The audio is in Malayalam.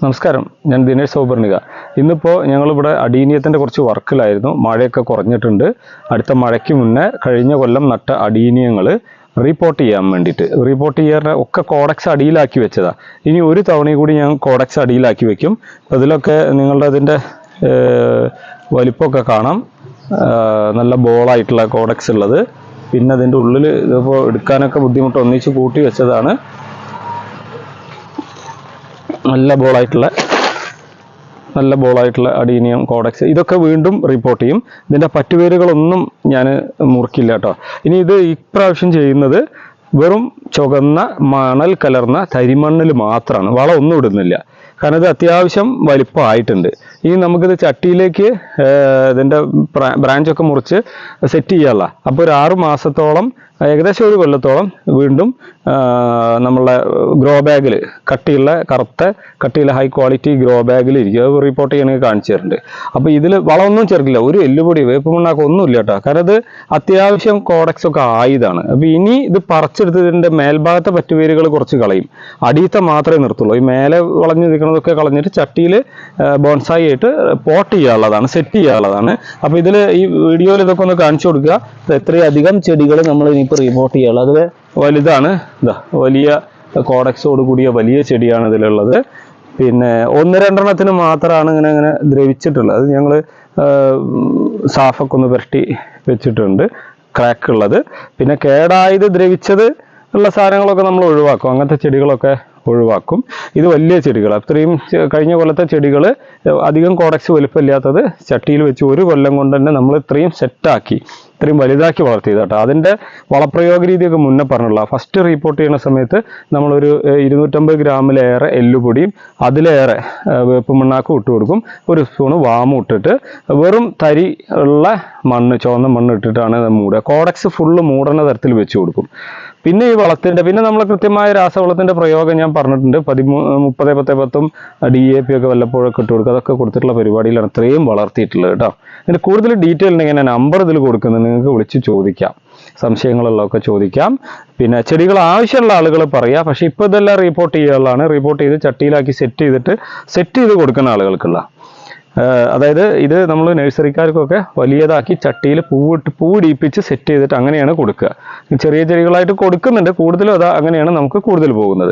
നമസ്കാരം, ഞാൻ ദിനേശ് സൗപർണിക. ഇന്നിപ്പോൾ ഞങ്ങളിവിടെ അടീനിയത്തിൻ്റെ കുറച്ച് വർക്കിലായിരുന്നു. മഴയൊക്കെ കുറഞ്ഞിട്ടുണ്ട്. അടുത്ത മഴയ്ക്ക് മുന്നേ കഴിഞ്ഞ കൊല്ലം നട്ട അടീനിയങ്ങൾ റിപ്പോർട്ട് ചെയ്യാൻ വേണ്ടിയിട്ട്, റിപ്പോർട്ട് ചെയ്യാൻ ഒക്കെ കോഡക്സ് അടിയിലാക്കി വെച്ചതാണ്. ഇനി ഒരു തവണയും കൂടി ഞാൻ കോഡക്സ് അടിയിലാക്കി വെക്കും. അതിലൊക്കെ നിങ്ങളുടെ അതിൻ്റെ വലിപ്പമൊക്കെ കാണാം. നല്ല ബോളായിട്ടുള്ള കോഡക്സ് ഉള്ളത്. പിന്നെ അതിൻ്റെ ഉള്ളിൽ ഇതിപ്പോൾ എടുക്കാനൊക്കെ ബുദ്ധിമുട്ട്, ഒന്നിച്ച് കൂട്ടി വെച്ചതാണ്. നല്ല ബോളായിട്ടുള്ള അടീനിയം കോഡക്സ് ഇതൊക്കെ വീണ്ടും റിപ്പോർട്ട് ചെയ്യും. ഇതിൻ്റെ പറ്റുപേരുകളൊന്നും ഞാൻ മുറിക്കില്ല കേട്ടോ. ഇനി ഇത് ഇപ്രാവശ്യം ചെയ്യുന്നത് വെറും ചുവന്ന മണൽ കലർന്ന തരിമണ്ണിൽ മാത്രമാണ്, വളം ഒന്നും ഇടുന്നില്ല. കാരണം ഇത് അത്യാവശ്യം വലിപ്പമായിട്ടുണ്ട്. ഇനി നമുക്കിത് ചട്ടിയിലേക്ക് ഇതിൻ്റെ ബ്രാഞ്ചൊക്കെ മുറിച്ച് സെറ്റ് ചെയ്യാനുള്ള. അപ്പോൾ ഒരു 6 മാസത്തോളം, ഏകദേശം ഒരു കൊല്ലത്തോളം വീണ്ടും നമ്മളെ ഗ്രോ ബാഗിൽ, കട്ടിയുള്ള ഹൈ ക്വാളിറ്റി ഗ്രോ ബാഗിൽ ഇരിക്കും. അത് റിപ്പോർട്ട് ചെയ്യണമെങ്കിൽ കാണിച്ചു തരുന്നുണ്ട്. അപ്പോൾ ഇതിൽ വളമൊന്നും ചേർക്കില്ല, ഒരു എല്ലുപൊടി വേപ്പ് മണ്ണാക്കം ഒന്നുമില്ല കേട്ടോ. കാരണം ഇത് അത്യാവശ്യം കോഡക്സ് ഒക്കെ ആയതാണ്. അപ്പോൾ ഇനി ഇത് പറിച്ചെടുത്ത് ഇതിൻ്റെ മേൽഭാഗത്തെ പറ്റുപേരുകൾ കുറച്ച് കളയും, അടിയത്തെ മാത്രമേ നിർത്തുള്ളൂ. ഈ മേലെ വളഞ്ഞു നിൽക്കുന്നതൊക്കെ കളഞ്ഞിട്ട് ചട്ടിയിൽ ബോൺസായി ആയിട്ട് പോട്ട് ചെയ്യാനുള്ളതാണ്, സെറ്റ് ചെയ്യാനുള്ളതാണ്. അപ്പോൾ ഇതിൽ ഈ വീഡിയോയിൽ ഇതൊക്കെ ഒന്ന് കാണിച്ചു കൊടുക്കുക. എത്രയധികം ചെടികൾ നമ്മൾ ഇനിയിപ്പോൾ റിപ്പോർട്ട് ചെയ്യാനുള്ളത്. അത് വലുതാണ്, ഇതാ വലിയ കോഡക്സോട് കൂടിയ വലിയ ചെടിയാണ് ഇതിലുള്ളത്. പിന്നെ 1-2 മാത്രമാണ് ഇങ്ങനെ ദ്രവിച്ചിട്ടുള്ളത്. അത് ഞങ്ങൾ സാഫൊക്കെ ഒന്ന് പുരട്ടി വെച്ചിട്ടുണ്ട്, ക്രാക്ക് ഉള്ളത്. പിന്നെ കേടായത് ദ്രവിച്ചത് ഉള്ള സാധനങ്ങളൊക്കെ നമ്മൾ ഒഴിവാക്കും, അങ്ങനത്തെ ചെടികളൊക്കെ ഒഴിവാക്കും. ഇത് വലിയ ചെടികൾ, അത്രയും കഴിഞ്ഞ കൊല്ലത്തെ ചെടികൾ അധികം കോഡക്സ് വലുപ്പമില്ലാത്തത് ചട്ടിയിൽ വെച്ച് ഒരു കൊല്ലം കൊണ്ട് തന്നെ നമ്മൾ ഇത്രയും സെറ്റാക്കി, ഇത്രയും വലുതാക്കി വളർത്തിയത് കേട്ടോ. അതിൻ്റെ വളപ്രയോഗ രീതിയൊക്കെ മുന്നേ പറഞ്ഞുള്ള. ഫസ്റ്റ് റിപ്പോർട്ട് ചെയ്യുന്ന സമയത്ത് നമ്മളൊരു 250 ഗ്രാമിലേറെ എല്ലുപൊടിയും അതിലേറെ വേപ്പ് മണ്ണാക്കും ഇട്ട് കൊടുക്കും. ഒരു സ്പൂണ് വാമും ഇട്ടിട്ട് വെറും തരി ഉള്ള മണ്ണ്, ചുവന്ന മണ്ണ് ഇട്ടിട്ടാണ് മൂടുക. കോഡക്സ് ഫുള്ള് മൂടണ തരത്തിൽ വെച്ച് കൊടുക്കും. പിന്നെ ഈ വളത്തിൻ്റെ, പിന്നെ നമ്മൾ കൃത്യമായ രാസവളത്തിൻ്റെ പ്രയോഗം ഞാൻ പറഞ്ഞിട്ടുണ്ട്. 30-10-10 DAP ഒക്കെ വല്ലപ്പോഴൊക്കെ ഇട്ട് കൊടുക്കുക. അതൊക്കെ കൊടുത്തിട്ടുള്ള പരിപാടിയിലാണ് ഇത്രയും വളർത്തിയിട്ടുള്ളത് കേട്ടോ. ഇതിന് കൂടുതൽ ഡീറ്റെയിൽ ഉണ്ടെങ്കിൽ ഞാൻ നമ്പർ ഇതിൽ കൊടുക്കുന്നത്, നിങ്ങൾക്ക് വിളിച്ച് ചോദിക്കാം, സംശയങ്ങളുള്ളതൊക്കെ ചോദിക്കാം. പിന്നെ ചെടികൾ ആവശ്യമുള്ള ആളുകൾ പറയാം. പക്ഷേ ഇപ്പോൾ ഇതെല്ലാം റിപ്പോർട്ട് ചെയ്യാനുള്ളതാണ്. റിപ്പോർട്ട് ചെയ്ത് ചട്ടിയിലാക്കി സെറ്റ് ചെയ്ത് കൊടുക്കുന്ന ആളുകൾക്കുള്ള. അതായത് ഇത് നമ്മൾ നഴ്സറിക്കാർക്കൊക്കെ വലിയതാക്കി ചട്ടിയിൽ പൂവിടിപ്പിച്ച് സെറ്റ് ചെയ്തിട്ട് അങ്ങനെയാണ് കൊടുക്കുക. ചെറിയ ചെടികളായിട്ട് കൊടുക്കുന്നുണ്ട് കൂടുതലും, അങ്ങനെയാണ് നമുക്ക് കൂടുതൽ പോകുന്നത്.